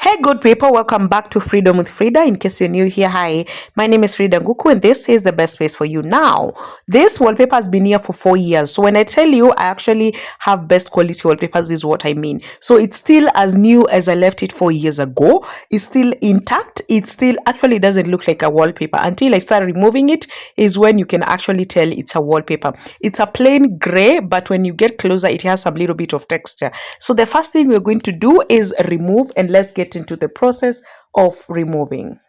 Hey, good people, welcome back to Freedom with Frida. In case you're new here, hi, my name is Fridah Nguku, and this is the best place for you. Now, this wallpaper has been here for 4 years. So when I tell you I actually have best quality wallpapers, this is what I mean. So it's still as new as I left it 4 years ago. It's still intact. It still actually doesn't look like a wallpaper. Until I start removing it is when you can actually tell it's a wallpaper. It's a plain gray, but when you get closer, it has some little bit of texture. So the first thing we're going to do is remove, and let's get into the process of removing.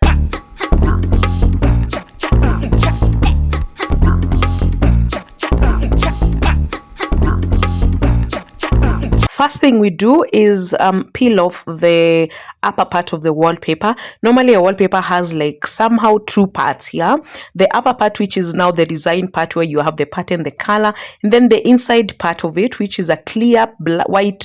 First thing we do is peel off the upper part of the wallpaper. Normally a wallpaper has like somehow two parts here. The upper part, which is now the design part where you have the pattern, the color, and then the inside part of it, which is a clear white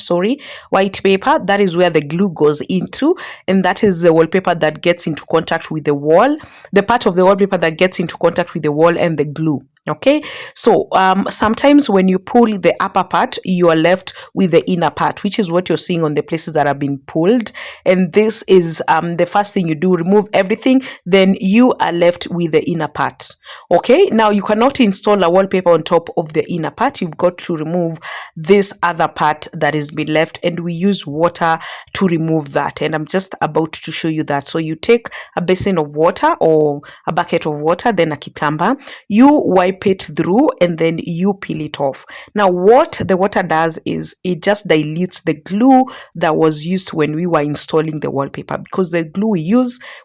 paper. That is where the glue goes into, and that is the wallpaper that gets into contact with the wall, the part of the wallpaper that gets into contact with the wall and the glue. Okay, so sometimes when you pull the upper part, you are left with the inner part, which is what you're seeing on the places that have been pulled. And this is the first thing you do: remove everything, then you are left with the inner part. Okay, now you cannot install a wallpaper on top of the inner part. You've got to remove this other part that has been left, and we use water to remove that, and I'm just about to show you that. So you take a basin of water or a bucket of water, then a kitamba, you wipe it through, and then you peel it off. Now what the water does is it just dilutes the glue that was used when we were installing the wallpaper, because the glue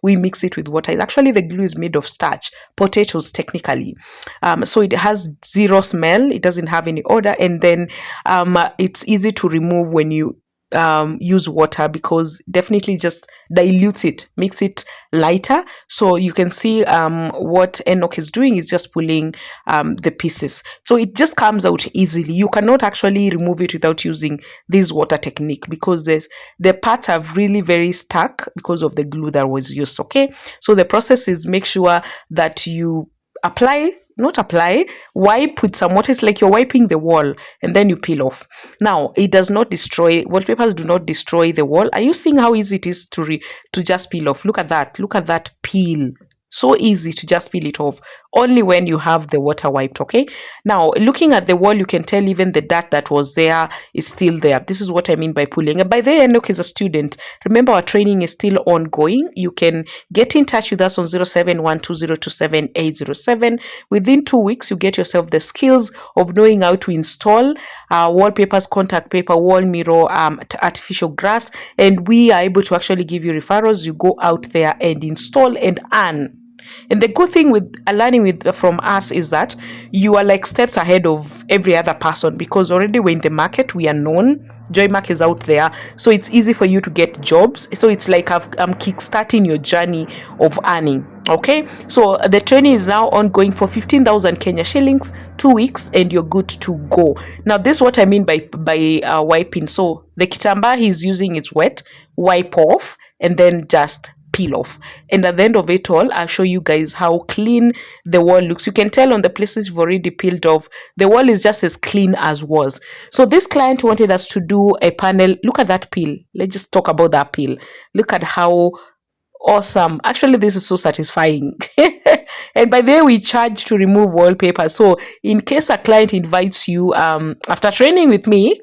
we mix it with water. Actually, the glue is made of starch, potatoes technically, so it has zero smell, it doesn't have any odor, and then it's easy to remove when you use water, because definitely just dilutes it, makes it lighter. So you can see what Enoch is doing is just pulling the pieces, so it just comes out easily. You cannot actually remove it without using this water technique, because the parts are really very stuck because of the glue that was used. Okay, so the process is make sure that you wipe with some water. It's like you're wiping the wall, and then you peel off. Now it does not destroy, wallpapers do not destroy the wall. Are you seeing how easy it is to just peel off? Look at that peel. So easy to just peel it off, only when you have the water wiped. Okay, now looking at the wall, you can tell even the dirt that was there is still there. This is what I mean by pulling. And by the way, Enoch is a student. Remember, our training is still ongoing. You can get in touch with us on 0712027807. Within 2 weeks, you get yourself the skills of knowing how to install wallpapers, contact paper, wall mirror, artificial grass, and we are able to actually give you referrals. You go out there and install and earn. And the good thing with learning from us is that you are like steps ahead of every other person, because already we're in the market, we are known. Joymark is out there, so it's easy for you to get jobs. So it's like I'm kickstarting your journey of earning. Okay, so the training is now ongoing for 15,000 Kenya shillings, 2 weeks, and you're good to go. Now this is what I mean by wiping. So the kitamba he's using is wet, wipe off, and then just peel off. And at the end of it all, I'll show you guys how clean the wall looks. You can tell on the places you've already peeled off, the wall is just as clean as was. So this client wanted us to do a panel. Look at that peel. Let's just talk about that peel. Look at how awesome. Actually, this is so satisfying. And by the way, we charge to remove wallpaper. So in case a client invites you after training with me,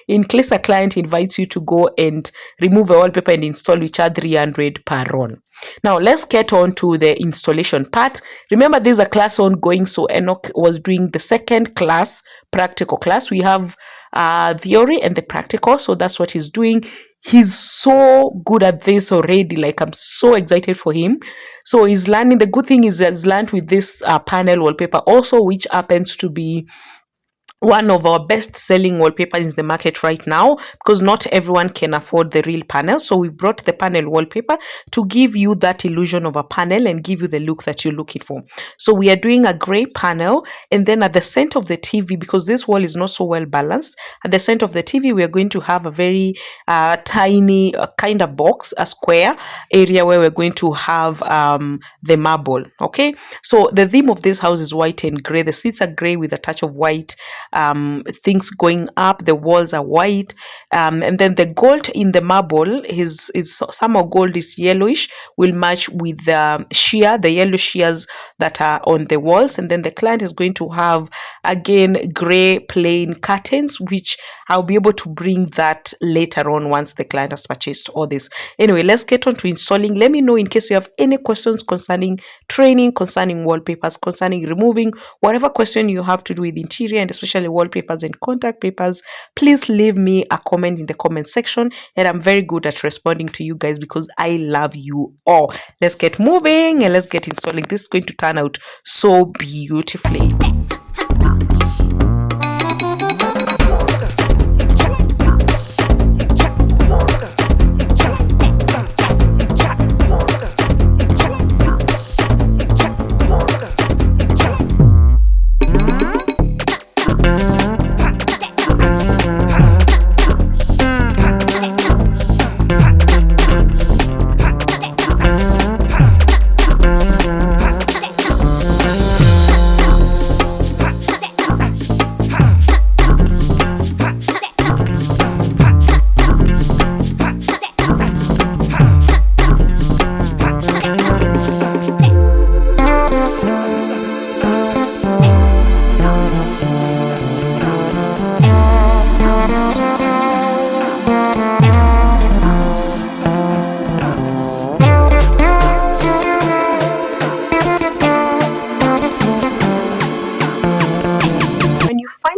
in case a client invites you to go and remove a wallpaper and install, we charge 300 per run. Now let's get on to the installation part. Remember, there's a class ongoing, so Enoch was doing the second class, practical class. We have theory and the practical, so that's what he's doing. He's so good at this already. Like, I'm so excited for him. So he's learning. The good thing is that he's learned with this panel wallpaper also, which happens to be one of our best selling wallpapers in the market right now, because not everyone can afford the real panel. So we brought the panel wallpaper to give you that illusion of a panel and give you the look that you're looking for. So we are doing a gray panel, and then at the center of the TV, because this wall is not so well balanced, at the center of the TV we are going to have a very tiny kind of box, a square area where we're going to have the marble. Okay, so the theme of this house is white and gray. The seats are gray with a touch of white. things going up. The walls are white, and then the gold in the marble is somehow gold is yellowish, will match with the the yellow shears that are on the walls. And then the client is going to have again gray plain curtains, which I'll be able to bring that later on once the client has purchased all this. Anyway, let's get on to installing. Let me know in case you have any questions concerning training, concerning wallpapers, concerning removing whatever question you have to do with interior and especially wallpapers and contact papers. Please leave me a comment in the comment section, and I'm very good at responding to you guys because I love you all. Let's get moving and let's get installing. This is going to turn out so beautifully.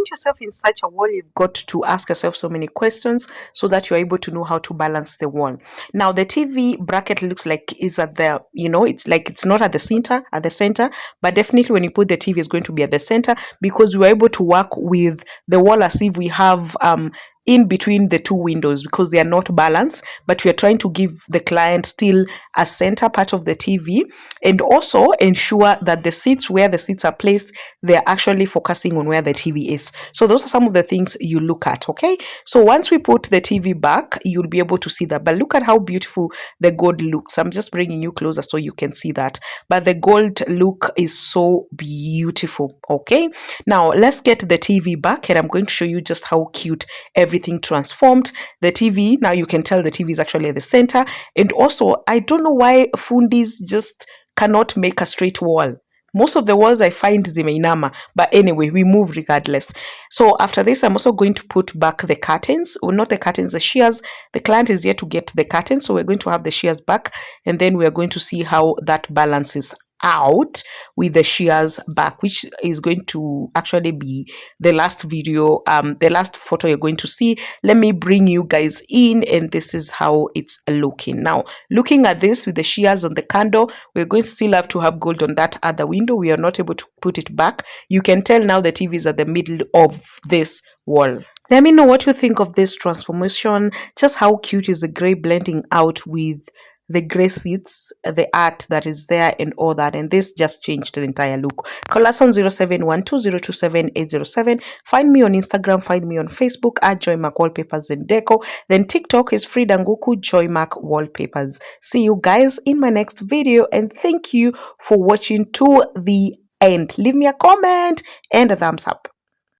Yourself in such a wall, you've got to ask yourself so many questions so that you're able to know how to balance the wall. Now the TV bracket looks like is at the, it's like it's not at the center, but definitely when you put the TV, it's going to be at the center, because we're able to work with the wall as if we have in between the two windows, because they are not balanced, but we are trying to give the client still a center part of the TV, and also ensure that the seats, where the seats are placed, they're actually focusing on where the TV is. So those are some of the things you look at. Okay, so once we put the TV back, you'll be able to see that. But look at how beautiful the gold looks. I'm just bringing you closer so you can see that. But the gold look is so beautiful. Okay, now let's get the TV back, and I'm going to show you just how cute everything transformed. The TV, now you can tell the TV is actually at the center. And also, I don't know why fundis just cannot make a straight wall. Most of the walls I find zimeinama, but anyway, we move regardless. So after this, I'm also going to put back the curtains, or not the curtains, the shears. The client is yet to get the curtains, so we're going to have the shears back, and then we're going to see how that balances out with the shears back, which is going to actually be the last video, the last photo you're going to see. Let me bring you guys in, and this is how it's looking. Now looking at this with the shears on the candle, we're going to still have to have gold on that other window. We are not able to put it back. You can tell now the TV is at the middle of this wall. Let me know what you think of this transformation. Just how cute is the gray blending out with the gray seats, the art that is there and all that, and this just changed the entire look. Call us on 0712027807. Find me on Instagram, find me on Facebook at Joymark Wallpapers and Deco. Then TikTok is Fridah Nguku Joymark Wallpapers. See you guys in my next video, and thank you for watching to the end. Leave me a comment and a thumbs up.